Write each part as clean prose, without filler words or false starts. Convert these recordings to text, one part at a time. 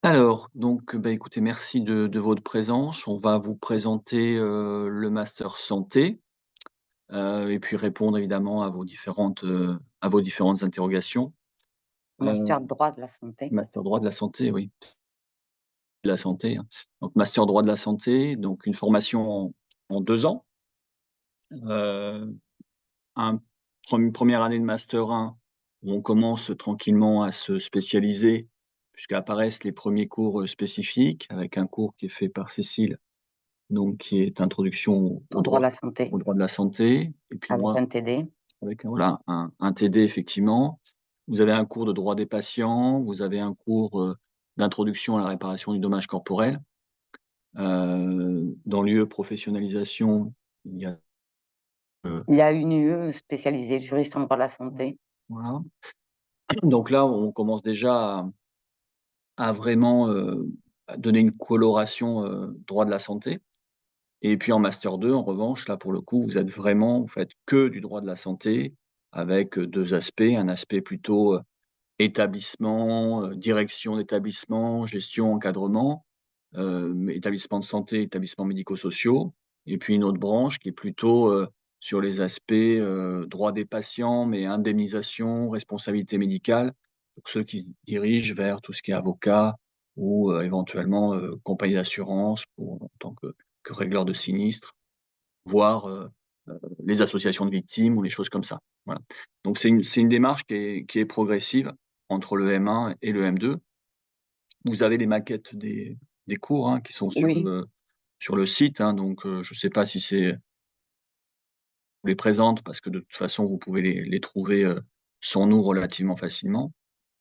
Alors, donc, bah, écoutez, merci de votre présence. On va vous présenter, le master santé, et puis répondre évidemment à vos différentes interrogations. Heu, Master droit de la santé. master droit de la santé, oui, de la santé, hein. Donc master droit de la santé, donc une formation en 2 ans. Heu, un une première année de master 1 où on commence tranquillement à se spécialiser, puisqu'apparaissent les premiers cours, spécifiques avec un cours qui est fait par Cécile. Donc qui est introduction Au droit de la santé, au droit de la santé et puis avec moi un TD. avec voilà un TD effectivement. Vous avez un cours de droit des patients, vous avez un cours, d'introduction à la réparation du dommage corporel. Dans l'UE professionnalisation, il y a, heu Il y a une UE spécialisée juriste en droit de la santé. voilà. Donc là, on commence déjà à vraiment, à donner une coloration, droit de la santé. Et puis en master 2, en revanche, là, pour le coup, vous faites que du droit de la santé avec, 2 aspects. Un aspect plutôt, établissement, direction d'établissement, gestion, encadrement, établissement de santé, établissements médico-sociaux et puis une autre branche qui est plutôt, sur les aspects, droit des patients, mais indemnisation, responsabilité médicale, pour ceux qui se dirigent vers tout ce qui est avocat ou, éventuellement, compagnie d'assurance pour en tant que régleur de sinistres, voire, les associations de victimes ou les choses comme ça. Voilà. Donc c'est une démarche qui est progressive entre le M1 et le M2. Vous avez les maquettes des cours, hein, qui sont Oui, sur le site, hein, donc je ne sais pas si c'est on les présente parce que de toute façon vous pouvez les trouver, sans nous relativement facilement.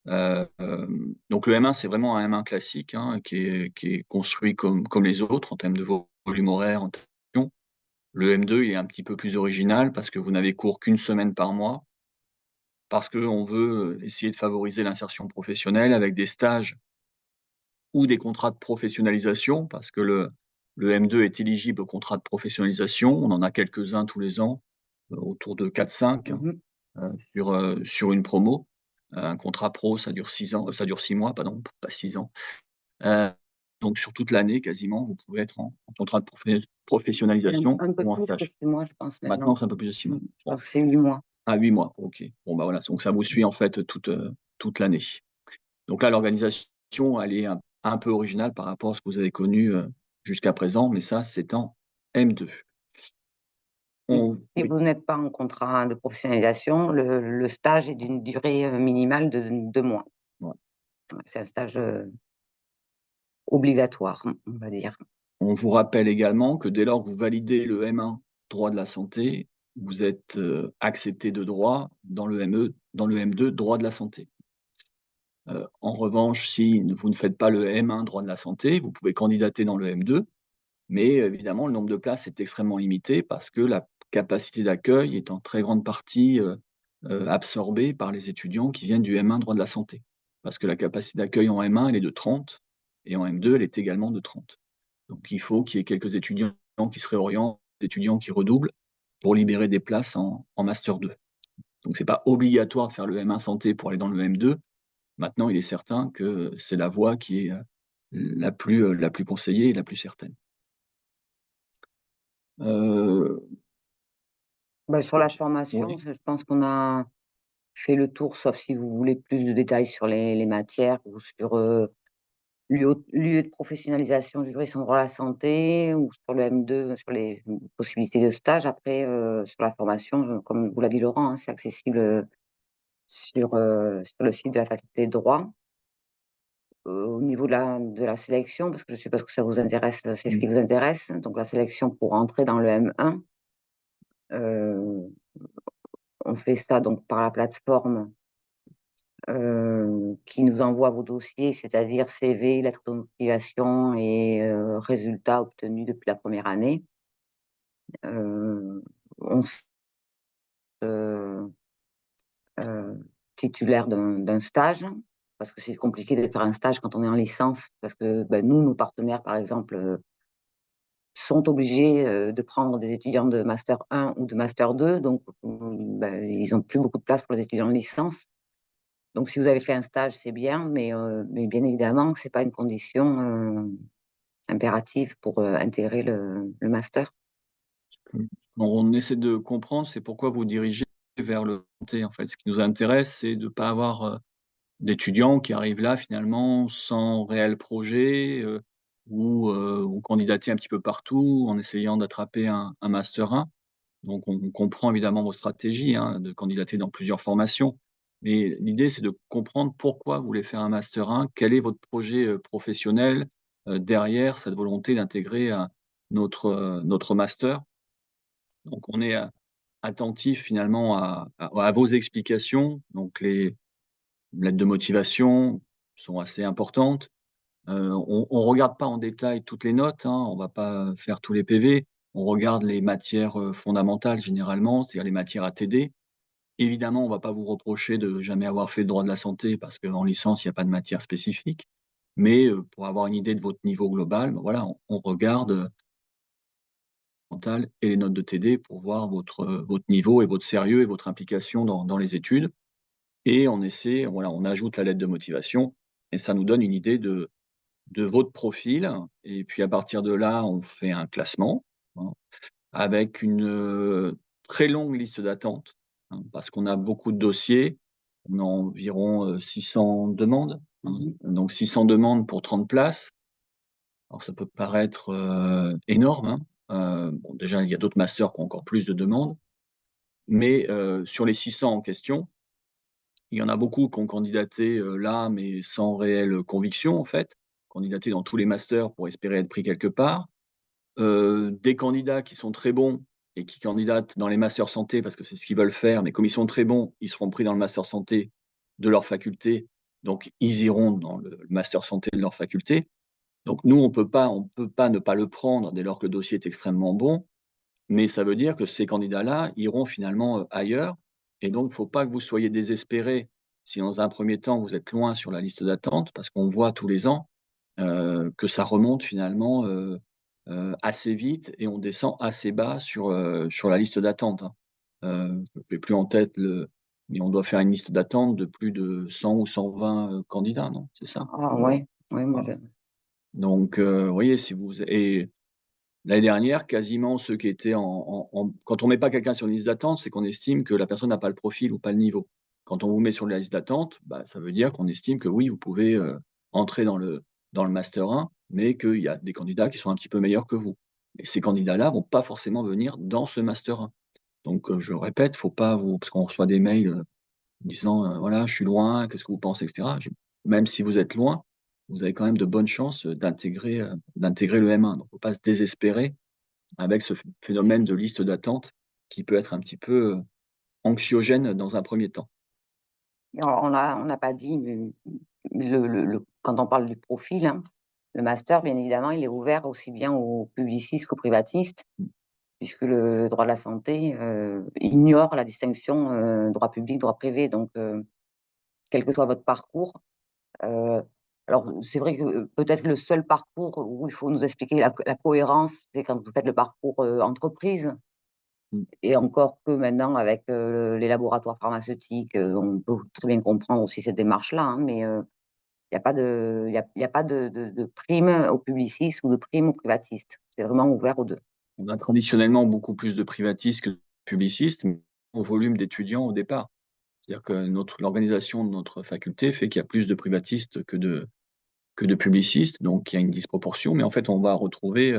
Donc le M1, c'est vraiment un M1 classique, hein, qui est construit comme les autres en termes de volume horaire, en termes de. Le M2, il est un petit peu plus original parce que vous n'avez cours qu'une semaine par mois, parce qu'on veut, essayer de favoriser l'insertion professionnelle avec des stages ou des contrats de professionnalisation parce que le M2 est éligible au contrat de professionnalisation. On en a quelques-uns tous les ans, autour de 4-5, hein, mmh sur une promo. Un contrat pro, ça dure 6 mois, pardon, pas 6 ans. Heu, donc sur toute l'année quasiment, vous pouvez être en contrat de c'est un professionnalisation un peu ou en plus que stage. 6 mois, je pense Maintenant, maintenant. c'est un peu plus de 6 mois. Je Bon. pense que c'est 8 mois. Ah 8 mois, OK. Bon, bah, voilà, donc ça vous suit en fait toute l'année. Donc là, l'organisation, elle est un peu originale par rapport à ce que vous avez connu, jusqu'à présent, mais ça, c'est en M2. Et si Oui, vous n'êtes pas en contrat de professionnalisation, le stage est d'une durée, minimale de 2 mois. voilà. Ouais, c'est un stage, obligatoire, on va dire. On vous rappelle également que dès lors que vous validez le M1 droit de la santé, vous êtes, accepté de droit dans le M2 droit de la santé. En revanche, si vous ne faites pas le M1 droit de la santé, vous pouvez candidater dans le M2. Mais évidemment, le nombre de places est extrêmement limité parce que la capacité d'accueil est en très grande partie, absorbée par les étudiants qui viennent du M1 droit de la santé. Parce que la capacité d'accueil en M1, elle est de 30 et en M2, elle est également de 30. Donc il faut qu'il y ait quelques étudiants qui se réorientent, des étudiants qui redoublent pour libérer des places en master 2. Donc c'est pas obligatoire de faire le M1 santé pour aller dans le M2. Maintenant, il est certain que c'est la voie qui est, la plus conseillée et la plus certaine. Heu Bah, sur la Oui. formation, je pense qu'on a fait le tour, sauf si vous voulez plus de détails sur les matières ou sur, lieu de professionnalisation du juriste en droit de la santé ou sur le M2, sur les, possibilités de stage. Après, sur la formation, comme vous l'a dit Laurent, hein, c'est accessible, sur le site de la faculté de droit. Au niveau de la sélection, parce que je suppose que ça vous intéresse, c'est ce Mmh. qui vous intéresse, donc la sélection pour entrer dans le M1, heu, on fait ça donc par la plateforme, qui nous envoie vos dossiers, c'est-à-dire CV, lettre de motivation et résultats obtenus depuis la première année. On se titulaire d'un stage, parce que c'est compliqué de faire un stage quand on est en licence, parce que, bah, nous, nos partenaires, par exemple, sont obligés, de prendre des étudiants de master 1 ou de master 2, donc bah, ils ont plus beaucoup de place pour les étudiants de licence. Donc si vous avez fait un stage, c'est bien, mais bien évidemment que c'est pas une condition, impérative pour, intégrer le master. On essaie de comprendre, c'est pourquoi vous dirigez vers le santé, en fait. Ce qui nous intéresse, c'est de ne pas avoir, d'étudiants qui arrivent là, finalement, sans réel projet, ou candidater un petit peu partout en essayant d'attraper un master 1. Donc on comprend évidemment vos stratégies, hein, de candidater dans plusieurs formations. Mais l'idée, c'est de comprendre pourquoi vous voulez faire un master 1. Quel est votre projet, professionnel, derrière cette volonté d'intégrer, notre master? Donc on est, attentif finalement à vos explications. Donc les lettres de motivation sont assez importantes. On regarde pas en détail toutes les notes, hein, on va pas faire tous les PV. On regarde les matières, fondamentales généralement, c'est-à-dire les matières à TD. Évidemment, on va pas vous reprocher de jamais avoir fait le droit de la santé parce qu'en licence, il y a pas de matière spécifique. Mais, pour avoir une idée de votre niveau global, ben voilà, on regarde, mental et les notes de TD pour voir votre niveau et votre sérieux et votre implication dans les études. Et on essaie, voilà, on ajoute la lettre de motivation et ça nous donne une idée de votre profil et puis à partir de là, on fait un classement, hein, avec une, très longue liste d'attente, hein, parce qu'on a beaucoup de dossiers. On a environ, 600 demandes, hein, Mmh. donc 600 demandes pour 30 places. Alors ça peut paraître, énorme, hein. Bon déjà, il y a d'autres masters qui ont encore plus de demandes, mais sur les 600 en question, il y en a beaucoup qui ont candidaté, là, mais sans réelle conviction en fait. Candidaté dans tous les masters pour espérer être pris quelque part. Des candidats qui sont très bons et qui candidatent dans les masters santé parce que c'est ce qu'ils veulent faire, mais comme ils sont très bons, ils seront pris dans le master santé de leur faculté, donc ils iront dans le master santé de leur faculté. Donc nous, on peut pas ne pas le prendre dès lors que le dossier est extrêmement bon, mais ça veut dire que ces candidats-là iront finalement, ailleurs et donc faut pas que vous soyez désespérés si dans un premier temps vous êtes loin sur la liste d'attente parce qu'on voit tous les ans, que ça remonte finalement, assez vite et on descend assez bas sur la liste d'attente, hein. Je n'ai plus en tête mais on doit faire une liste d'attente de plus de 100 ou 120, candidats, non? C'est ça? Ah ouais, ouais, moi je Donc, vous voyez, si vous et l'année dernière, quasiment ceux qui étaient en quand on met pas quelqu'un sur une liste d'attente, c'est qu'on estime que la personne n'a pas le profil ou pas le niveau. Quand on vous met sur la liste d'attente, bah, ça veut dire qu'on estime que oui, vous pouvez, entrer dans le master 1, mais qu'il y a des candidats qui sont un petit peu meilleurs que vous. Et ces candidats-là vont pas forcément venir dans ce master 1. Donc, je répète, faut pas vous parce qu'on reçoit des mails, disant, «Voilà, je suis loin, qu'est-ce que vous pensez?» et cetera. J'ai Même si vous êtes loin, vous avez quand même de bonnes chances, d'intégrer le M1. Donc faut pas se désespérer avec ce phénomène de liste d'attente qui peut être un petit peu, anxiogène dans un premier temps. alors on n'a pas dit, mais le quand on parle du profil, hein, le master, bien évidemment, il est ouvert aussi bien aux publicistes qu'aux privatistes, Mmh. puisque le droit de la santé, ignore la distinction, droit public, droit privé. Donc, quel que soit votre parcours, heu, alors c'est vrai que, peut-être le seul parcours où il faut nous expliquer la cohérence, c'est quand vous faites le parcours, entreprise. Mmh. Et encore que maintenant avec, les laboratoires pharmaceutiques, on peut très bien comprendre aussi cette démarche-là, hein, mais il y a pas de il y a pas de prime aux publicistes ou de prime aux privatistes. C'est vraiment ouvert aux 2. On a traditionnellement beaucoup plus de privatistes que de publicistes, mais au volume d'étudiants au départ. C'est-à-dire que l'organisation de notre faculté fait qu'il y a plus de privatistes que de publicistes, donc il y a une disproportion, mais en fait, on va retrouver,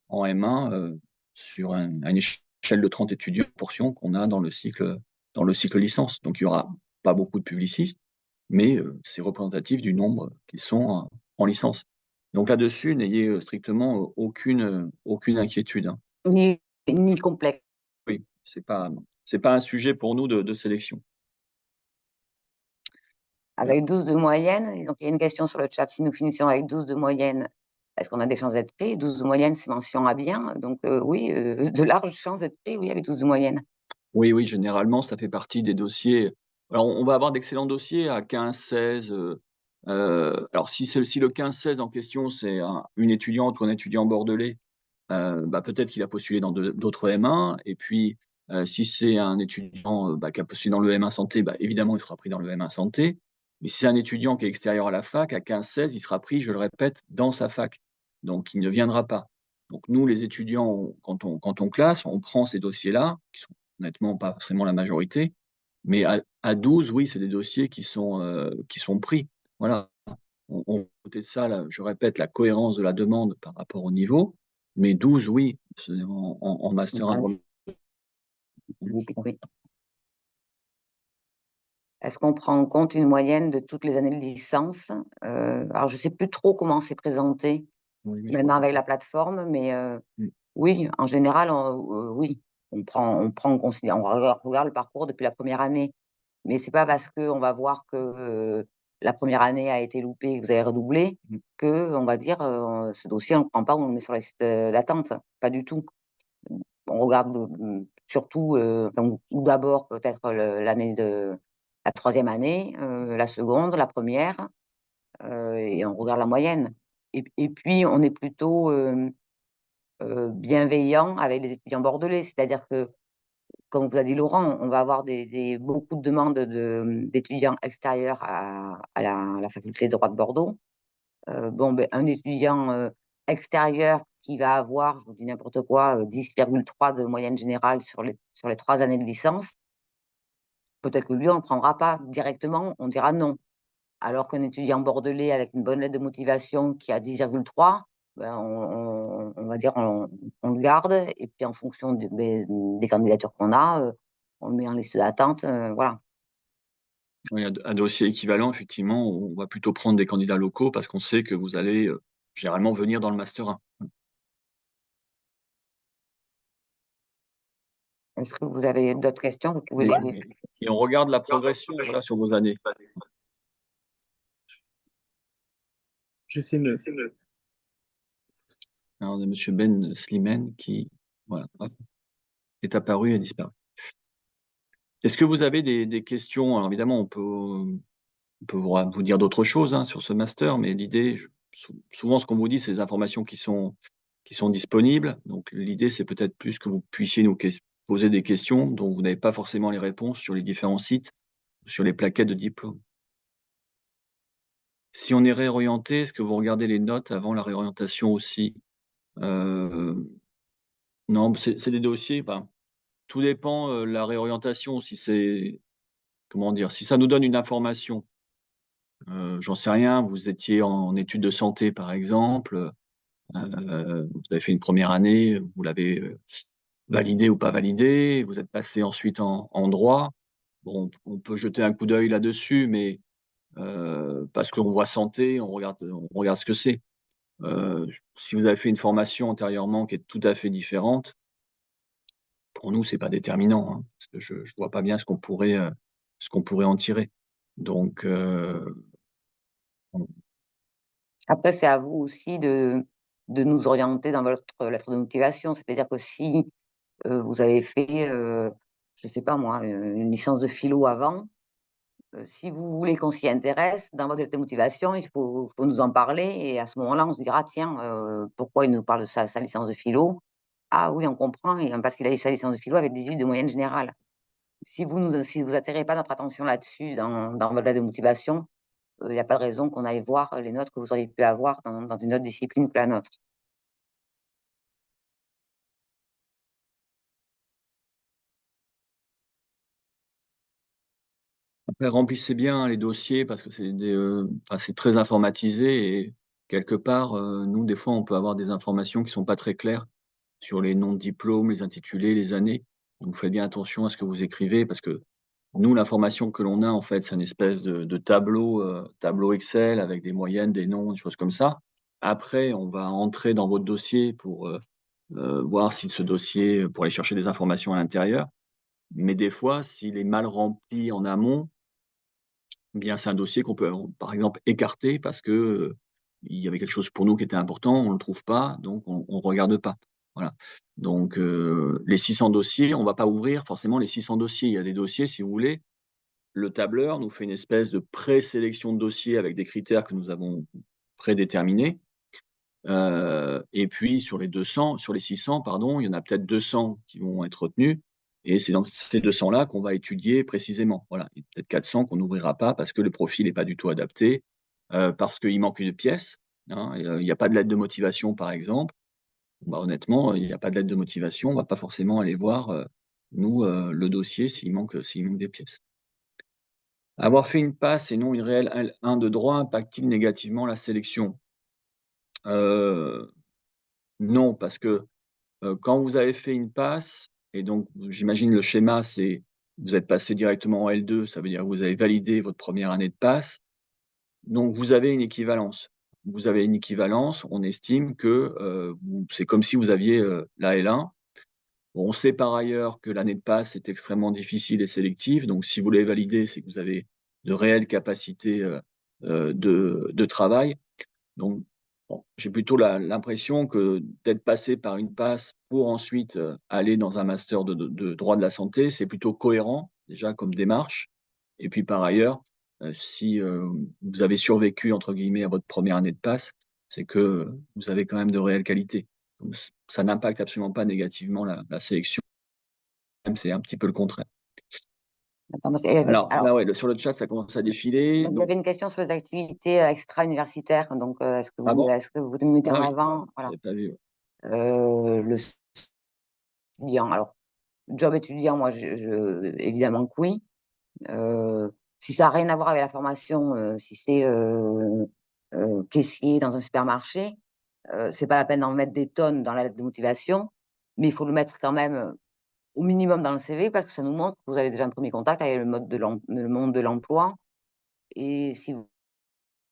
en M1, sur une échelle de 30 étudiants, la proportion qu'on a dans le cycle licence. Donc il y aura pas beaucoup de publicistes, mais c'est représentatif du nombre qui sont, en licence. Donc là-dessus, n'ayez, strictement, aucune inquiétude, hein. Ni complexe. Oui, c'est pas un sujet pour nous de sélection. Avec 12 de moyenne, et donc il y a une question sur le chat: si nous finissions avec 12 de moyenne, est-ce qu'on a des chances d'être pris? 12 de moyenne, c'est mention à bien, donc oui, de larges chances d'être pris, oui, avec 12 de moyenne. Oui, oui, généralement, ça fait partie des dossiers. Alors, on va avoir d'excellents dossiers à 15-16, alors si le 15-16 en question, c'est une étudiante ou un étudiant bordelais, bah, peut-être qu'il a postulé dans d'autres M1 et puis, si c'est un étudiant, bah, qui a postulé dans le M1 santé, bah, évidemment, il sera pris dans le M1 santé. Mais si c'est un étudiant qui est extérieur à la fac, à 15-16, il sera pris, je le répète, dans sa fac. Donc il ne viendra pas. Donc nous, les étudiants, quand on classe, on prend ces dossiers-là, qui sont honnêtement pas forcément la majorité, mais à 12, oui, c'est des dossiers qui sont pris. Voilà. On côté de ça, là, je répète, la cohérence de la demande par rapport au niveau, mais 12, oui, c'est en En master 1 droit. principe, oui. Est-ce qu'on prend en compte une moyenne de toutes les années de licence? Alors je sais plus trop comment c'est présenté Oui, mais je crois maintenant que avec la plateforme, mais mmh, oui, en général, oui, on considère on regarde le parcours depuis la première année. Mais c'est pas parce qu'on va voir que, la première année a été loupée et que vous avez redoublé, mmh, qu'on va dire, «Ce dossier, on le prend pas, on le met sur la liste, d'attente». Pas du tout. On regarde, surtout, enfin ou d'abord peut-être l'année de la troisième année, la seconde, la première, et on regarde la moyenne. Et puis on est plutôt, bienveillant avec les étudiants bordelais. C'est-à-dire que, comme vous a dit Laurent, on va avoir des beaucoup de demandes d'étudiants extérieurs à la faculté de droit de Bordeaux. Bon, beh, un étudiant, extérieur qui va avoir, je vous dis n'importe quoi, 10,3 de moyenne générale sur les 3 années de licence, peut-être que lui, on le prendra pas directement, on dira non. Alors qu'un étudiant bordelais avec une bonne lettre de motivation qui a 10,3, ben, on va dire on le garde et puis en fonction des candidatures qu'on a, on le met en liste d'attente, voilà. oui, un dossier équivalent, effectivement, on va plutôt prendre des candidats locaux parce qu'on sait que vous allez, généralement venir dans le master 1. Est-ce que vous avez d'autres questions? Vous pouvez Et les et on regarde la progression, voilà, sur vos années. Je fais me Alors, on a monsieur Ben Slimane qui, voilà, hop, est apparu et disparu. Est-ce que vous avez des questions? Alors évidemment, on peut vous dire d'autres choses, hein, sur ce master, mais l'idée, souvent ce qu'on vous dit, c'est des informations qui sont disponibles. Donc l'idée, c'est peut-être plus que vous puissiez nous poser des questions dont vous n'avez pas forcément les réponses sur les différents sites, sur les plaquettes de diplômes. Si on est réorienté, est-ce que vous regardez les notes avant la réorientation aussi? Heu, non, c'est des dossiers, enfin, tout dépend, la réorientation, si c'est, comment dire? Si ça nous donne une information, j'en sais rien, vous étiez en études de santé par exemple, vous avez fait une première année, vous l'avez, validée ou pas validée, vous êtes passé ensuite en droit. Bon, on peut jeter un coup d'œil là-dessus, mais parce qu'on voit santé, on regarde ce que c'est. Si vous avez fait une formation antérieurement qui est tout à fait différente, pour nous, c'est pas déterminant, hein, parce que je vois pas bien ce qu'on pourrait en tirer. Donc on Après, c'est à vous aussi de nous orienter dans votre lettre de motivation. C'est-à-dire que si, vous avez fait, je sais pas moi, une licence de philo avant, si vous voulez qu'on s'y intéresse, dans votre lettre de motivation, il faut nous en parler et à ce moment-là, on se dira: «Tiens, pourquoi il nous parle de sa licence de philo? Ah oui, on comprend et parce qu'il a eu sa licence de philo avec 18 de moyenne générale». Si vous attirez pas notre attention là-dessus dans votre lettre de motivation, il y a pas de raison qu'on aille voir les notes que vous auriez pu avoir dans une autre discipline que la nôtre. Après, remplissez bien les dossiers parce que enfin, c'est très informatisé et quelque part, nous, des fois, on peut avoir des informations qui sont pas très claires sur les noms de diplômes, les intitulés, les années. Donc faites bien attention à ce que vous écrivez parce que nous, l'information que l'on a, en fait, c'est une espèce de tableau Excel avec des moyennes, des noms, des choses comme ça. Après, on va entrer dans votre dossier pour, voir si ce dossier pour aller chercher des informations à l'intérieur. Mais des fois, s'il est mal rempli en amont, bien, c'est un dossier qu'on peut, par exemple, écarter parce que, il y avait quelque chose pour nous qui était important, on ne le trouve pas, donc on regarde pas. Voilà. Donc, les 600 dossiers, on va pas ouvrir forcément les 600 dossiers. Il y a des dossiers, si vous voulez, le tableur nous fait une espèce de présélection de dossiers avec des critères que nous avons prédéterminés, et puis sur les 600 pardon, il y en a peut-être 200 qui vont être retenus et c'est dans ces 200-là qu'on va étudier précisément. Voilà, il y a peut-être 400 qu'on n'ouvrira pas parce que le profil est pas du tout adapté, parce qu'il manque une pièce, hein, et il y a pas de lettre de motivation, par exemple. Bah, honnêtement, il y a pas de lettre de motivation, on va pas forcément aller voir, nous, le dossier s'il manque des pièces. Avoir fait une passe et non une réelle L1 de droit impacte-t-il négativement la sélection? Heu, non, parce que, quand vous avez fait une passe et donc j'imagine le schéma, c'est vous êtes passé directement en L2, ça veut dire que vous avez validé votre première année de passe, donc vous avez une équivalence. Vous avez une équivalence, on estime que, vous c'est comme si vous aviez, la L1. Bon, on sait par ailleurs que l'année de passe est extrêmement difficile et sélective, donc si vous l'avez validée, c'est que vous avez de réelles capacités, de travail. Donc bon, j'ai plutôt l'impression que d'être passé par une passe pour ensuite, aller dans un master de droit de la santé, c'est plutôt cohérent, déjà comme démarche. Et puis par ailleurs, si, vous avez «survécu» entre guillemets à votre première année de passe, c'est que, vous avez quand même de réelles qualités. Donc ça n'impacte absolument pas négativement la sélection, même c'est un petit peu le contraire. Attends, parce qu'il Alors alors, là, ouais, sur le chat, ça commence à défiler, il y donc avait une question sur les activités, extra-universitaires, donc ah bon? est-ce que vous mettez Ah en oui, avant voilà, j'avais pas vu, ouais. le étudiant? Alors, job étudiant, moi, je évidemment que oui. Si ça a rien à voir avec la formation, si c'est, caissier dans un supermarché, c'est pas la peine d'en mettre des tonnes dans la lettre de motivation, mais il faut le mettre quand même, au minimum dans le CV parce que ça nous montre que vous avez déjà un premier contact avec le monde de l'emploi et si vous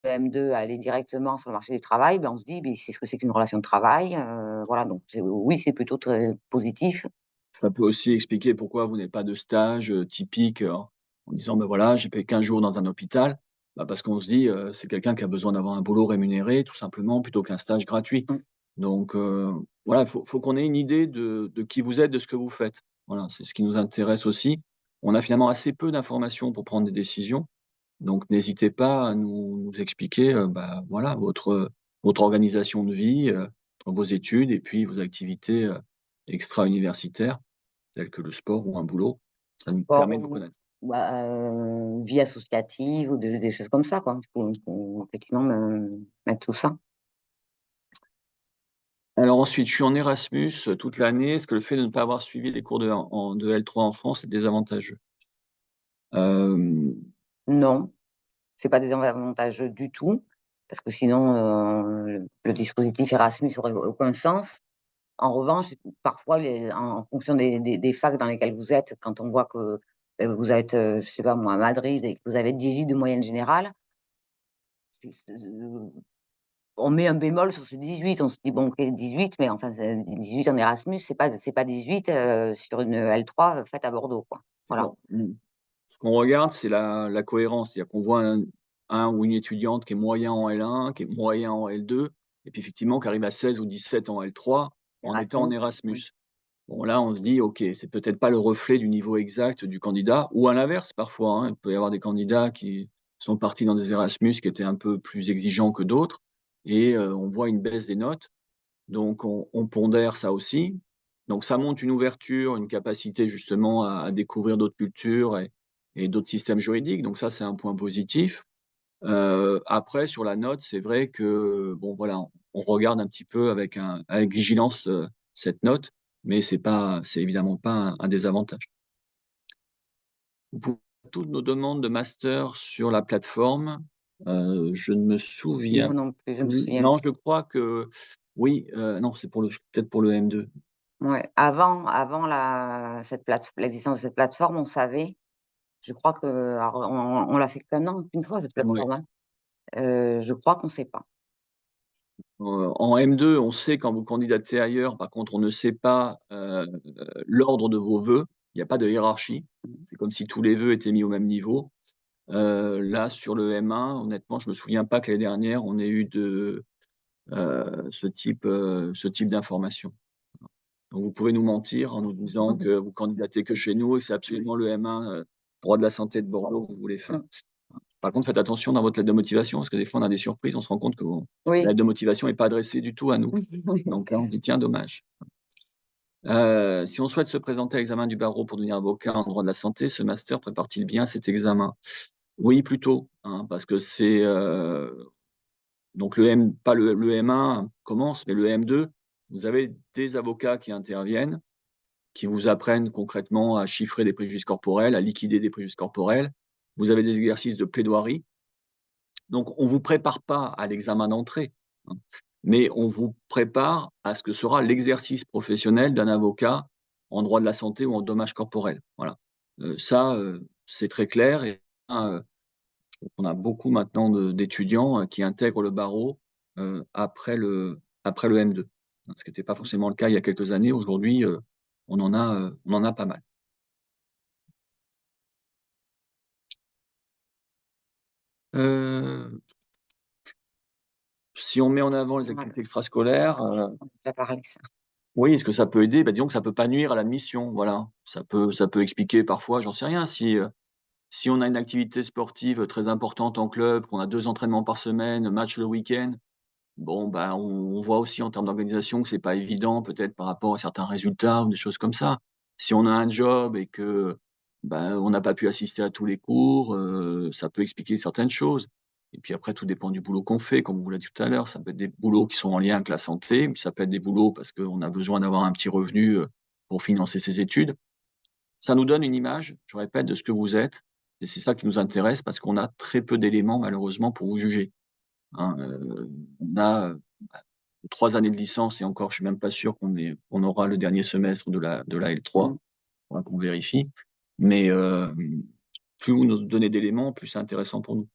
M2 aller directement sur le marché du travail, ben, on se dit: «Beh, c'est ce que c'est qu'une relation de travail», voilà donc oui, c'est plutôt très positif. Ça peut aussi expliquer pourquoi vous n'avez pas de stage, typique, en disant: «Ben voilà, j'ai fait 15 jours dans un hôpital». Bah, parce qu'on se dit, c'est quelqu'un qui a besoin d'avoir un boulot rémunéré tout simplement plutôt qu'un stage gratuit. Mmh. Donc voilà, faut qu'on ait une idée de qui vous êtes, de ce que vous faites. Voilà, c'est ce qui nous intéresse aussi. On a finalement assez peu d'informations pour prendre des décisions, donc n'hésitez pas à nous expliquer, bah, voilà, votre organisation de vie, vos études et puis vos activités, extra-universitaires. Tels que le sport ou un boulot, ça nous Sport permet de vous ou connaître. bah, vie associative ou des choses comme ça, quoi. Il faut effectivement mettre tout ça. Alors ensuite, je suis en Erasmus, toute l'année. Est-ce que le fait de ne pas avoir suivi les cours de L3 en France est désavantageux? Hem, Non, c'est pas désavantageux du tout, parce que sinon, le dispositif Erasmus aurait aucun sens. En revanche, parfois en fonction des facs dans lesquelles vous êtes, quand on voit que, vous êtes, je sais pas moi, à Madrid et que vous avez 18 de moyenne générale, c'est on met un bémol sur ce 18. On se dit: «Bon OK 18, mais enfin c'est 18 en Erasmus, c'est pas 18, sur une L3, faite à Bordeaux quoi». c'est Voilà. qu'on ce qu'on regarde, c'est la cohérence. C'est-à-dire qu'on voit un ou une étudiante qui est moyen en L1, qui est moyen en L2 et puis effectivement qui arrive à 16 ou 17 en L3 en étant en Erasmus, oui. Erasmus. Bon là, on se dit: «OK, c'est peut-être pas le reflet du niveau exact du candidat» ou à l'inverse parfois, hein. Il peut y avoir des candidats qui sont partis dans des Erasmus qui étaient un peu plus exigeants que d'autres et on voit une baisse des notes. Donc on pondère ça aussi. Donc ça montre une ouverture, une capacité justement à découvrir d'autres cultures et d'autres systèmes juridiques. Donc ça, c'est un point positif. Après sur la note, c'est vrai que, bon voilà, on regarde un petit peu avec vigilance, cette note, mais c'est évidemment pas un désavantage. Vous pouvez toutes nos demandes de master sur la plateforme, je ne me souviens Moi non plus, je me plus. souviens Non, je crois que oui, non, c'est pour le peut-être pour le M2. ouais, avant l'existence de cette plateforme, on savait, je crois que alors on l'a fait qu'un an, qu'une fois cette Ouais. plateforme, hein. Je crois qu'on sait pas. En M2, on sait quand vous candidatez ailleurs, par contre, on ne sait pas, l'ordre de vos vœux. Il y a pas de hiérarchie. C'est comme si tous les vœux étaient mis au même niveau. Là, sur le M1, honnêtement, je me souviens pas que l'année dernière, on ait eu ce type d'information. Donc vous pouvez nous mentir en nous disant que vous candidatez que chez nous et que c'est absolument le M1, droit de la santé de Bordeaux que vous voulez faire. Mmh. Par contre, faites attention dans votre lettre de motivation parce que des fois, on a des surprises, on se rend compte que la Oui. lettre de motivation est pas adressée du tout à nous. Donc là, on se dit: «Tiens, dommage». Si on souhaite se présenter à l'examen du barreau pour devenir avocat en droit de la santé, ce master prépare-t-il bien cet examen? Oui, plutôt, hein, parce que c'est, donc le M pas le M1 commence, mais le M2, vous avez des avocats qui interviennent, qui vous apprennent concrètement à chiffrer des préjudices corporels, à liquider des préjudices corporels. Vous avez des exercices de plaidoirie. Donc on vous prépare pas à l'examen d'entrée, hein, mais on vous prépare à ce que sera l'exercice professionnel d'un avocat en droit de la santé ou en dommages corporels. Voilà. Ça, c'est très clair et hein, on a beaucoup maintenant d'étudiants, qui intègrent le barreau, après le M2. Ce qui n'était pas forcément le cas il y a quelques années. Aujourd'hui, on en a pas mal. Heu, Si on met en avant les Voilà, activités extrascolaires, on a déjà parlé ça. oui, est-ce que ça peut aider? Bah, disons que ça peut pas nuire à l'admission, voilà. Ça peut expliquer parfois, j'en sais rien, si on a une activité sportive, très importante en club, qu'on a 2 entraînements par semaine, match le week-end. Bon, bah, on voit aussi en termes d'organisation que c'est pas évident peut-être par rapport à certains résultats ou des choses comme ça. Si on a un job et que, bah, on n'a pas pu assister à tous les cours, ça peut expliquer certaines choses. Et puis après tout dépend du boulot qu'on fait, comme on vous l'a dit tout à l'heure. Ça peut être des boulots qui sont en lien avec la santé, mais ça peut être des boulots parce qu'on a besoin d'avoir un petit revenu, pour financer ses études. Ça nous donne une image, je répète, de ce que vous êtes et c'est ça qui nous intéresse parce qu'on a très peu d'éléments malheureusement pour vous juger. Hein, on a, 3 années de licence et encore, je suis même pas sûr qu'on aura le dernier semestre de la L3. Mmh. Faudra qu'on vérifie. Mais, plus vous nous donnez d'éléments, plus c'est intéressant pour nous.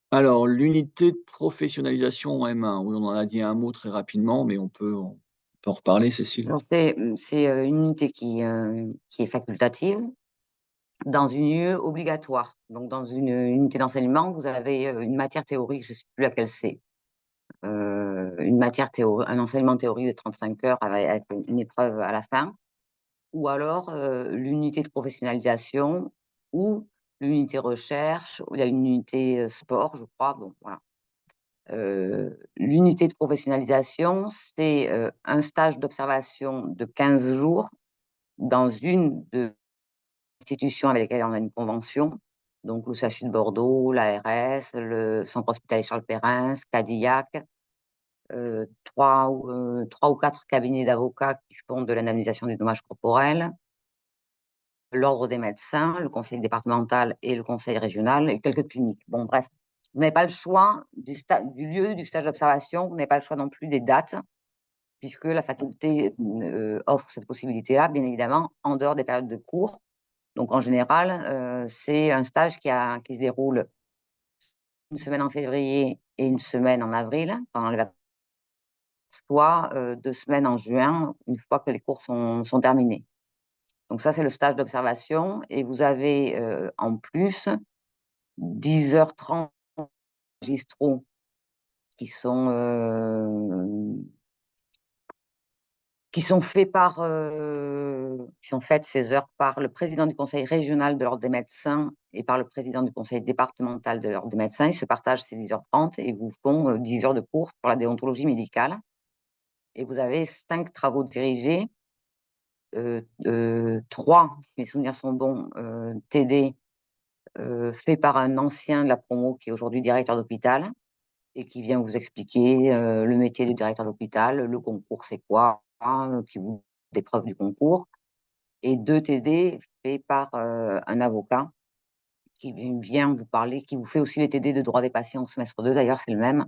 Alors, l'unité de professionnalisation en M1, oui, on en a dit un mot très rapidement, mais on peut en reparler, Cécile? Alors c'est, une unité qui est facultative dans une UE obligatoire. Donc dans une unité d'enseignement, vous avez, une matière théorique, je ne sais plus laquelle c'est, une matière un enseignement théorique de 35 heures avec une épreuve à la fin. Ou alors, l'unité de professionnalisation ou l'unité recherche, ou il y a une unité, sport, je crois, bon voilà. L'unité de professionnalisation, c'est, un stage d'observation de 15 jours dans une de institutions avec lesquelles on a une convention, donc le CHU de Bordeaux, l'ARS, le centre hospitalier Charles Perrin, Cadillac, 3 ou 4 cabinets d'avocats qui font de l'indemnisation du dommage corporel, l'ordre des médecins, le conseil départemental et le conseil régional et quelques cliniques. Bon bref, vous n'avez pas le choix du lieu du stage d'observation, vous n'avez pas le choix non plus des dates, puisque la faculté, offre cette possibilité-là, bien évidemment, en dehors des périodes de cours. Donc en général, c'est un stage qui se déroule une semaine en février et une semaine en avril, pendant les vacances, soit, 2 semaines en juin, une fois que les cours sont terminés. Donc ça, c'est le stage d'observation et vous avez, en plus 10h30 magistraux qui sont, qui sont faites ces heures par le président du conseil régional de l'ordre des médecins et par le président du conseil départemental de l'ordre des médecins. Ils se partagent ces 10h30 et vous font, 10 heures de cours sur la déontologie médicale et vous avez 5 travaux dirigés, 3, si mes souvenirs sont bons, TD, faits par un ancien de la promo qui est aujourd'hui directeur d'hôpital et qui vient vous expliquer, le métier de directeur d'hôpital, le concours c'est quoi, qui vous des preuves du concours et 2 TD faits par, un avocat qui vient vous parler, qui vous fait aussi les TD de droit des patients au semestre 2 d'ailleurs, c'est le même,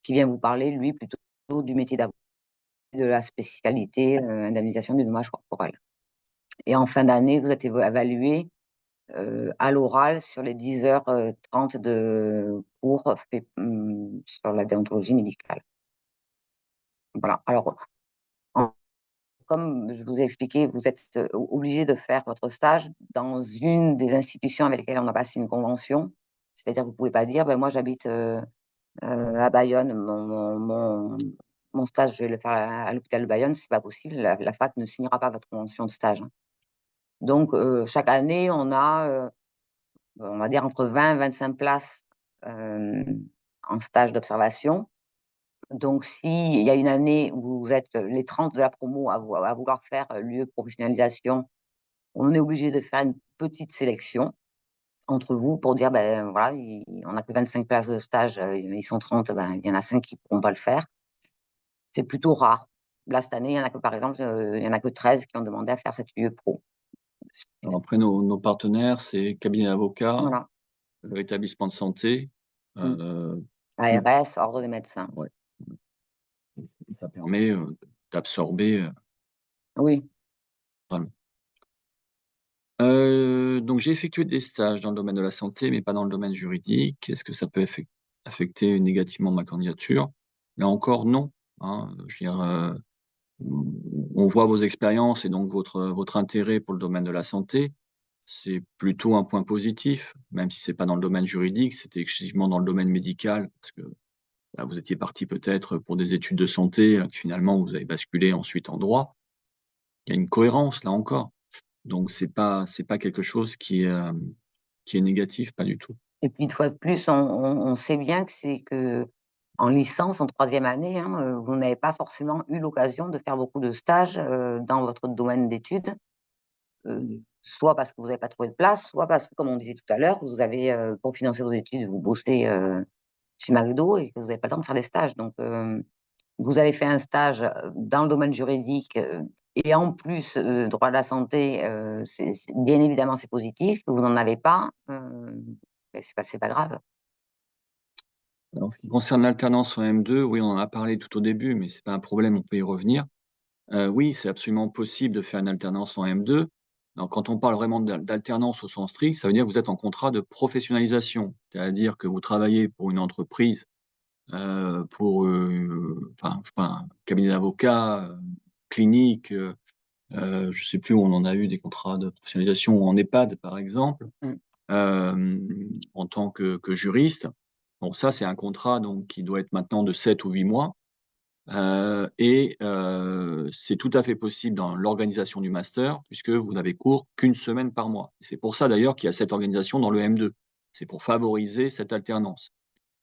qui vient vous parler lui plutôt du métier d'avocat, de la spécialité, indemnisation du dommage corporel et en fin d'année, vous êtes évalué, à l'oral sur les 10h, 30 de cours faits, sur la déontologie médicale. Voilà, alors en comme je vous ai expliqué, vous êtes, obligé de faire votre stage dans une des institutions avec lesquelles on a passé une convention. C'est-à-dire que vous pouvez pas dire: «Ben, moi j'habite, à Bayonne, mon stage, je vais le faire à l'hôpital de Bayonne», c'est pas possible, la fac ne signera pas votre convention de stage, hein. Donc chaque année, on va dire entre 20 et 25 places, en stage d'observation. Donc s'il y a une année où vous êtes les 30 de la promo à vouloir faire l'UE professionnalisation, on est obligé de faire une petite sélection entre vous pour dire: «Ben, voilà, on n'a que 25 places de stage, ils sont 30, ben, il y en a 5 qui pourront pas le faire». C'est plutôt rare. Là, cette année, il y en a que par exemple, il y en a que 13 qui ont demandé à faire cette UE pro. Alors après nos partenaires, c'est cabinet d'avocats, Voilà. établissement de santé, Mmh. plus ARS, ordre des médecins. ouais, et ça permet, d'absorber, Oui. vraiment. Donc j'ai effectué des stages dans le domaine de la santé, mais pas dans le domaine juridique. Est-ce que ça peut affecter négativement ma candidature? Là encore, non, hein, je veux dire, on voit vos expériences et donc votre intérêt pour le domaine de la santé. C'est plutôt un point positif, même si c'est pas dans le domaine juridique, c'était exclusivement dans le domaine médical parce que, bah, vous étiez parti peut-être pour des études de santé, que finalement vous avez basculé ensuite en droit. Il y a une cohérence là encore. Donc c'est pas quelque chose qui est négatif, pas du tout. Et puis une fois de plus, on sait bien que c'est qu'en licence, en troisième année, hein, vous n'avez pas forcément eu l'occasion de faire beaucoup de stages, dans votre domaine d'études, soit parce que vous n'avez pas trouvé de place, soit parce que, comme on disait tout à l'heure, vous avez, pour financer vos études, vous bossez, chez McDo et que vous n'avez pas le temps de faire des stages. Donc, vous avez fait un stage, dans le domaine juridique, et en plus, droit de la santé, c'est bien évidemment, c'est positif. Vous n'en avez pas, beh, c'est pas grave. En ce qui concerne l'alternance en M2, oui, on en a parlé tout au début, mais c'est pas un problème, on peut y revenir. Oui, c'est absolument possible de faire une alternance en M2. Alors quand on parle vraiment d'alternance au sens strict, ça veut dire que vous êtes en contrat de professionnalisation. C'est-à-dire que vous travaillez pour une entreprise, pour, enfin, je sais pas, un cabinet d'avocats, clinique, je sais plus où on en a eu des contrats de professionnalisation en EHPAD, par exemple, Mmh. en tant que juriste. Bon, ça, c'est un contrat donc qui doit être maintenant de 7 ou 8 mois, c'est tout à fait possible dans l'organisation du master puisque vous n'avez cours qu'une semaine par mois. C'est pour ça d'ailleurs qu'il y a cette organisation dans le M2. C'est pour favoriser cette alternance.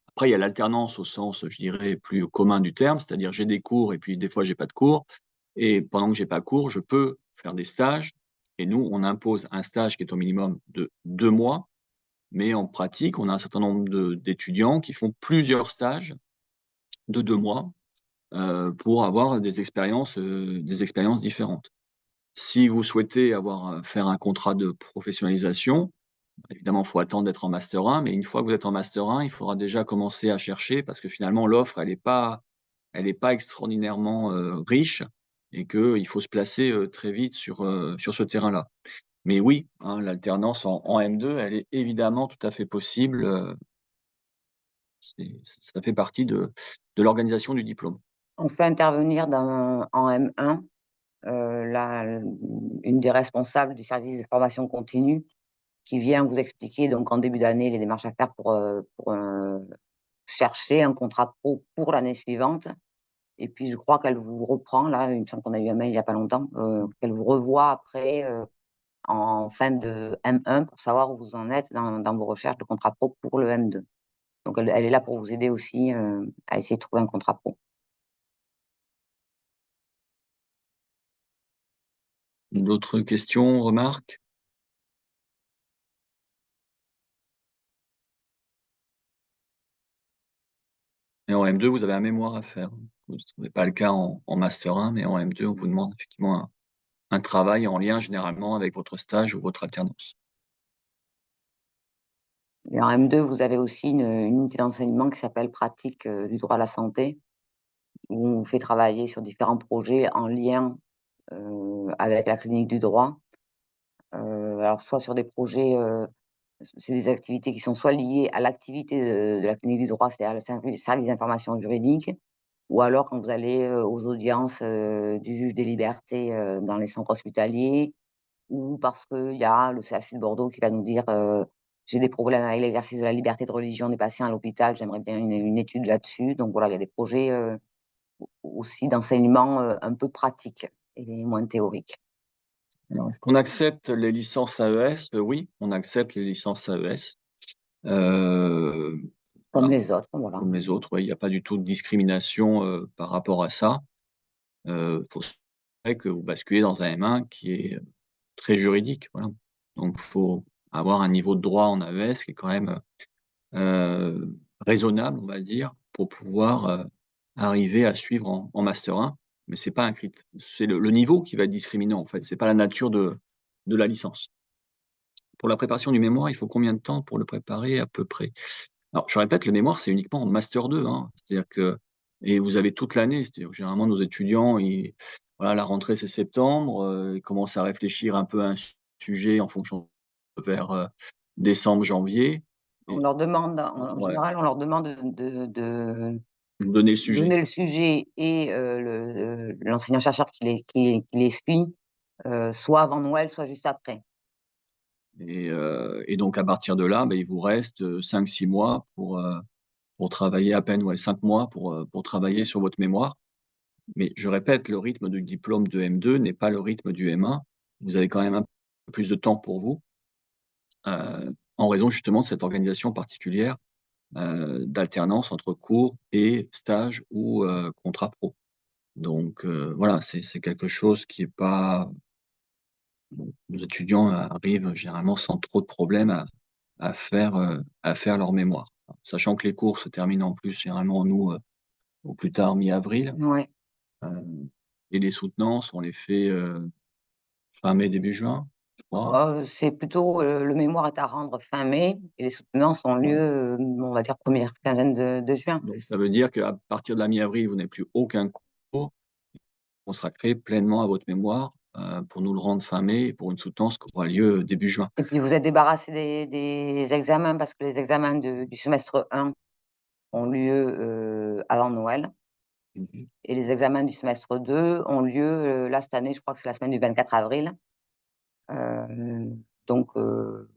Après, il y a l'alternance au sens, je dirais, plus commun du terme, c'est-à-dire j'ai des cours et puis des fois j'ai pas de cours et pendant que j'ai pas cours, je peux faire des stages et nous, on impose un stage qui est au minimum de 2 mois, mais en pratique, on a un certain nombre d'étudiants qui font plusieurs stages de 2 mois, pour avoir des expériences différentes. Si vous souhaitez faire un contrat de professionnalisation, évidemment, il faut attendre d'être en master 1, mais une fois que vous êtes en master 1, il faudra déjà commencer à chercher parce que finalement l'offre, elle est pas extraordinairement, riche et qu'il faut se placer, très vite sur ce terrain-là. Mais oui, hein, l'alternance en M2, elle est évidemment tout à fait possible, ça fait partie de l'organisation du diplôme. On fait intervenir en M1, une des responsables du service de formation continue qui vient vous expliquer donc en début d'année les démarches à faire pour chercher un contrat pro pour l'année suivante. Et puis je crois qu'elle vous reprend là, il me semble qu'on a eu un mail il y a pas longtemps, qu'elle vous revoit après, en fin de M1 pour savoir où vous en êtes dans vos recherches de contrat pro pour le M2. Donc elle est là pour vous aider aussi, à essayer de trouver un contrat pro. D'autres questions, remarques? Et en M2, vous avez un mémoire à faire. Ce n'est pas le cas en master 1, mais en M2, on vous demande effectivement un travail en lien généralement avec votre stage ou votre alternance. Et en M2, vous avez aussi une unité d'enseignement qui s'appelle pratique, du droit à la santé, où on vous fait travailler sur différents projets en lien, avec la clinique du droit. Alors soit sur des projets, c'est des activités qui sont soit liées à l'activité de la clinique du droit, c'est-à-dire le service d'information juridique, ou alors quand vous allez, aux audiences, du juge des libertés, dans les centres hospitaliers, ou parce qu'il y a le CHU de Bordeaux qui va nous dire, «J'ai des problèmes avec l'exercice de la liberté de religion des patients à l'hôpital, j'aimerais bien une étude là-dessus». Donc voilà, il y a des projets, aussi d'enseignement, un peu pratiques et moins théoriques. Alors, est-ce qu'on accepte les licences AES? Oui, on accepte les licences AES. Heu, Comme voilà, les autres, voilà. comme les autres, ouais, il y a pas du tout de discrimination, par rapport à ça. Faut c'est vrai que vous basculez dans un M1 qui est, très juridique, voilà. Donc faut avoir un niveau de droit en AES qui est quand même, raisonnable, on va dire, pour pouvoir, arriver à suivre en master 1. Mais c'est pas un c'est le niveau qui va être discriminant, en fait, c'est pas la nature de la licence. Pour la préparation du mémoire, il faut combien de temps pour le préparer à peu près? Alors je répète, le mémoire, c'est uniquement en master 2, hein. C'est-à-dire que et vous avez toute l'année, c'est-à-dire que généralement nos étudiants, ils voilà, la rentrée c'est septembre, ils commencent à réfléchir un peu à un sujet en fonction vers, décembre, janvier On et leur demande en ouais, général, on leur demande de vous donnez le sujet donner le sujet et l'enseignant-chercheur qui les suit, soit avant Noël, soit juste après. et donc à partir de là, il vous reste, 5-6 mois pour travailler à peine, ouais, 5 mois pour travailler sur votre mémoire. Mais je répète, le rythme du diplôme de M2 n'est pas le rythme du M1. Vous avez quand même un peu plus de temps pour vous, en raison justement de cette organisation particulière, d'alternance entre cours et stage ou, contrat pro. Donc, voilà, c'est quelque chose qui est pas bon, nos étudiants arrivent généralement sans trop de problèmes à faire leur mémoire. Sachant que les cours se terminent en plus généralement nous, au plus tard mi-avril, Ouais. heu et les soutenances on les fait, fin mai, début juin, je crois. C'est plutôt, le mémoire est à rendre fin mai et les soutenances ont lieu, Ouais. on va dire première quinzaine de juin. Donc ça veut dire qu'à partir de la mi-avril, vous n'avez plus aucun cours consacré pleinement à votre mémoire, pour nous le rendre fin mai et pour une soutenance qui aura lieu début juin. Et puis vous êtes débarrassé des examens parce que les examens du semestre 1 ont lieu, avant Noël Mmh mh. et les examens du semestre 2 ont lieu, là cette année, je crois que c'est la semaine du 24 avril. Donc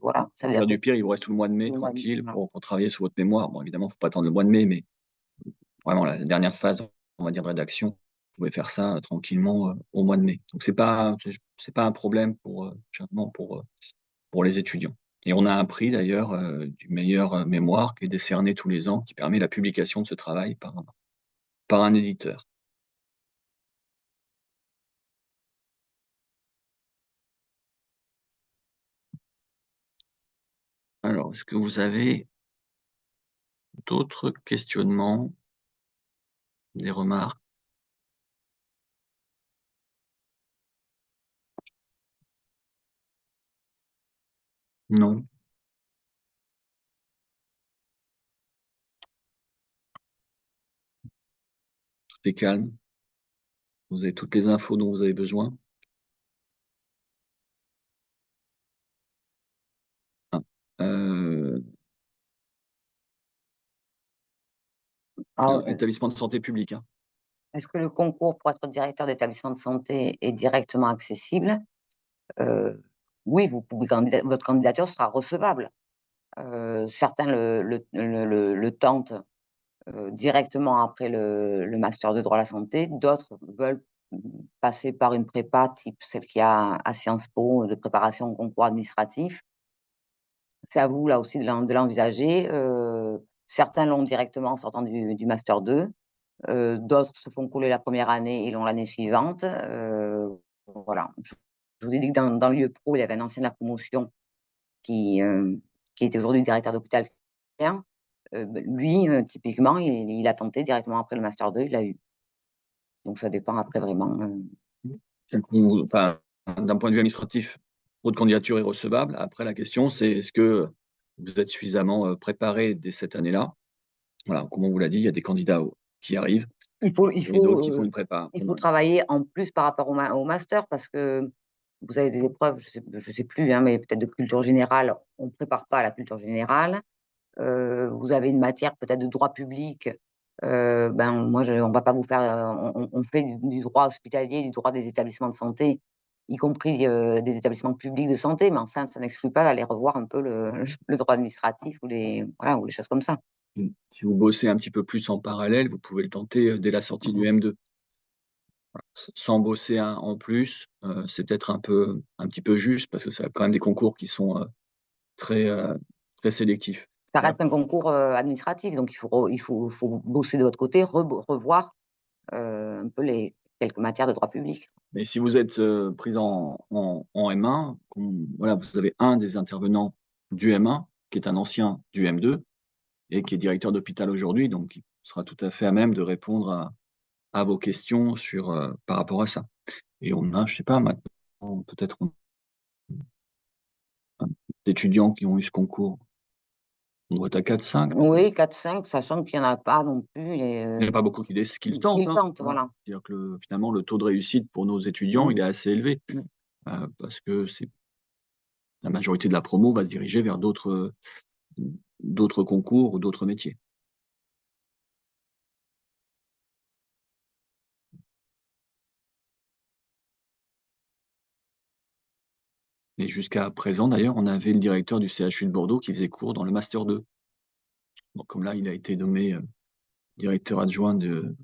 voilà, ça Au veut dire pire que du pire, il vous reste tout le mois de mai tout le mois de tranquille voilà. pour travailler sur votre mémoire. Bon évidemment, il ne faut pas attendre le mois de mai, mais vraiment la dernière phase, on va dire de rédaction, vous pouvez faire ça, tranquillement, au mois de mai. Donc c'est pas un problème pour, généralement pour les étudiants et on a un prix d'ailleurs, du meilleur, mémoire qui est décerné tous les ans, qui permet la publication de ce travail par un éditeur. Alors, est-ce que vous avez d'autres questionnements, des remarques? Non? Tout est calme? Vous avez toutes les infos dont vous avez besoin? Ah, heu, Alors, établissement de santé public, hein? est-ce que le concours pour être directeur d'établissement de santé est directement accessible? Heu, oui, vous pouvez votre candidature sera recevable. Certains le tentent, directement après le master de droit à la santé. D'autres veulent, passer par une prépa type celle qu'il y a à Sciences Po, de préparation au concours administratif. C'est à vous là aussi de l'envisager. Certains l'ont directement en sortant du master 2, d'autres se font couler la première année et l'ont l'année suivante. Voilà. Je vous ai dit que dans le lieu pro, il y avait un ancien de la promotion qui, qui était aujourd'hui directeur d'hôpital psychiatrien. Lui, typiquement, il a tenté directement après le master 2, il l'a eu. Donc ça dépend après vraiment, C'est qu'on enfin, d'un point de vue administratif, votre candidature est recevable. Après la question, c'est est-ce que vous êtes suffisamment, préparé dès cette année-là? Voilà, comme on vous l'a dit, il y a des candidats qui arrivent il faut il et faut, d'autres qui font une prépa. il Bon faut ben, travailler en plus par rapport au master parce que vous avez des épreuves, je sais plus, hein, mais peut-être de culture générale, on ne prépare pas à la culture générale. Vous avez une matière peut-être de droit public, moi on va pas vous faire, on fait du droit hospitalier, du droit des établissements de santé, y compris, des établissements publics de santé, mais enfin ça n'exclut pas d'aller revoir un peu le le droit administratif ou les voilà, ou les choses comme ça. si vous bossez un petit peu plus en parallèle, vous pouvez le tenter, dès la sortie du Mmh. M2. Sans bosser en plus, c'est peut-être un petit peu juste parce que ça a quand même des concours qui sont, très, très sélectifs. Ça reste un concours, administratif, donc il faut bosser de votre côté, revoir, un peu les quelques matières de droit public. Mais si vous êtes, prise en M1, voilà, vous avez un des intervenants du M1 qui est un ancien du M2 et qui est directeur d'hôpital aujourd'hui, donc il sera tout à fait à même de répondre à vos questions sur, par rapport à ça. Et on a, je sais pas maintenant, peut-être d'étudiants qui ont eu ce concours. On doit être à 4-5 peut-être? Oui, 4-5, sachant qu'il y en a pas non plus Il y en a pas beaucoup qui le tentent, qui hein, tentent, voilà. voilà. C'est-à-dire que finalement, le taux de réussite pour nos étudiants, Mmh. il est assez élevé, Mmh. parce que la majorité de la promo va se diriger vers d'autres concours ou d'autres métiers. Et jusqu'à présent d'ailleurs, on avait le directeur du CHU de Bordeaux qui faisait cours dans le master 2. Bon, comme là, il a été nommé, directeur adjoint de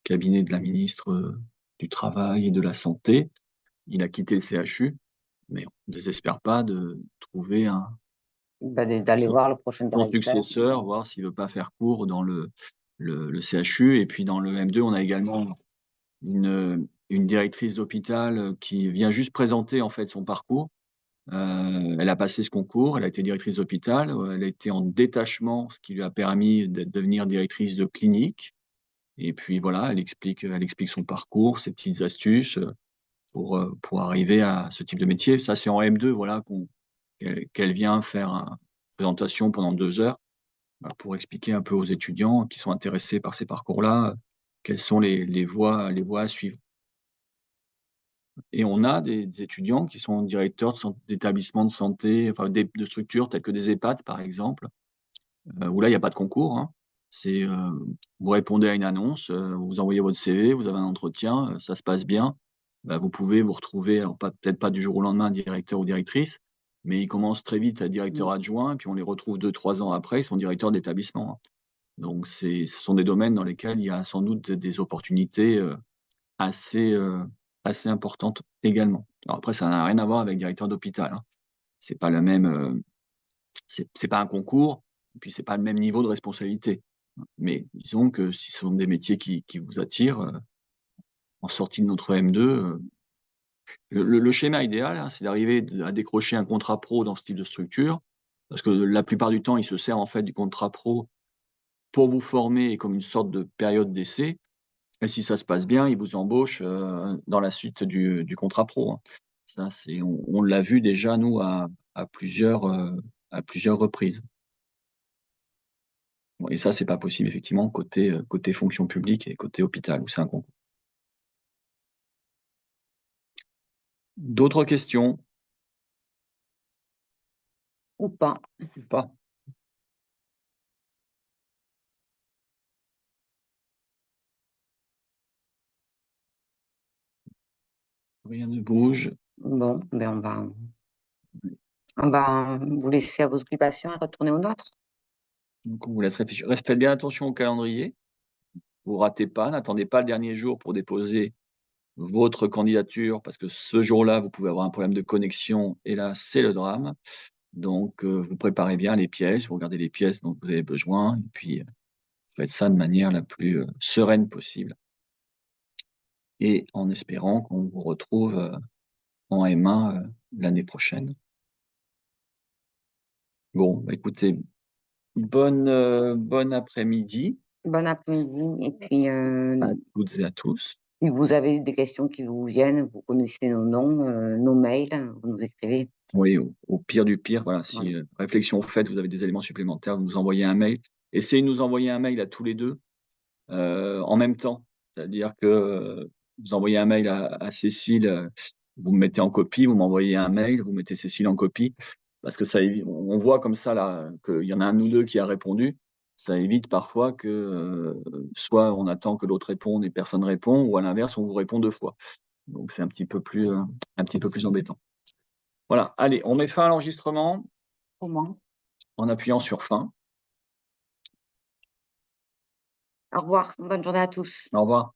cabinet de la ministre, du Travail et de la Santé, il a quitté le CHU, mais on ne désespère pas de trouver Bah, d'aller son voir le prochain son directeur. successeur, voir s'il veut pas faire cours dans le CHU. Et puis dans le M2, on a également une directrice d'hôpital, qui vient juste présenter en fait son parcours. Elle a passé ce concours, elle a été directrice d'hôpital, elle a été en détachement, ce qui lui a permis de devenir directrice de clinique. Et puis voilà, elle explique son parcours, ses petites astuces, pour arriver à ce type de métier. Ça, c'est en M2, voilà, qu'elle vient faire une présentation pendant 2 heures, bah, pour expliquer un peu aux étudiants qui sont intéressés par ces parcours-là, quelles sont les voies à suivre. Et on a des étudiants qui sont directeurs d'établissements de santé, enfin de structures telles que des EHPAD, par exemple, où là, il y a pas de concours, hein. C'est, vous répondez à une annonce, vous envoyez votre CV, vous avez un entretien, ça se passe bien, bah, vous pouvez vous retrouver, alors peut-être pas du jour au lendemain directeur ou directrice, mais ils commencent très vite à directeur Mmh. adjoint, et puis on les retrouve 2-3 ans après, ils sont directeurs d'établissement, hein. Donc ce sont des domaines dans lesquels il y a sans doute des opportunités, assez, assez importantes également. Alors après, ça n'a rien à voir avec directeur d'hôpital, hein. C'est pas le même, c'est pas un concours, et puis c'est pas le même niveau de responsabilité. Mais disons que si ce sont des métiers qui vous attirent, en sortie de notre M2, le schéma idéal, hein, c'est d'arriver à décrocher un contrat pro dans ce type de structure, parce que la plupart du temps, ils se servent en fait du contrat pro pour vous former et comme une sorte de période d'essai. Et si ça se passe bien, ils vous embauchent, dans la suite du contrat pro, hein. Ça, on l'a vu déjà nous à plusieurs reprises. Bon, et ça, c'est pas possible effectivement côté fonction publique et côté hôpital où c'est un concours. D'autres questions? Ou pas. Ou pas? Rien ne bouge. Bon, ben, on va vous laisser à vos occupations et retourner aux nôtres. Donc on vous laisse réfléchir. Faites bien attention au calendrier. Vous ratez pas, n'attendez pas le dernier jour pour déposer votre candidature parce que ce jour-là, vous pouvez avoir un problème de connexion et là, c'est le drame. Donc, vous préparez bien les pièces, vous regardez les pièces dont vous avez besoin et puis, faites ça de manière la plus, sereine possible et en espérant qu'on vous retrouve, en M1, l'année prochaine. Bon, bah, écoutez, bon après-midi Bon après-midi et puis, à toutes et à tous. si vous avez des questions qui vous viennent, vous connaissez nos noms, nos mails, vous nous écrivez. Oui, au pire du pire, voilà, si, Voilà. réflexion faite, vous avez des éléments supplémentaires, vous nous envoyez un mail. Essayez de nous envoyer un mail à tous les 2 en même temps. C'est-à-dire que, vous envoyez un mail à Cécile, vous me mettez en copie, vous m'envoyez un mail, vous mettez Cécile en copie. Parce que ça on voit comme ça là, qu'il y en a un ou 2 qui a répondu. Ça évite parfois que, soit on attend que l'autre réponde et personne répond ou à l'inverse, on vous répond 2 fois. Donc c'est un petit peu plus embêtant. Voilà, allez, on met fin à l'enregistrement Comment? en appuyant sur fin. Au revoir, bonne journée à tous. Au revoir.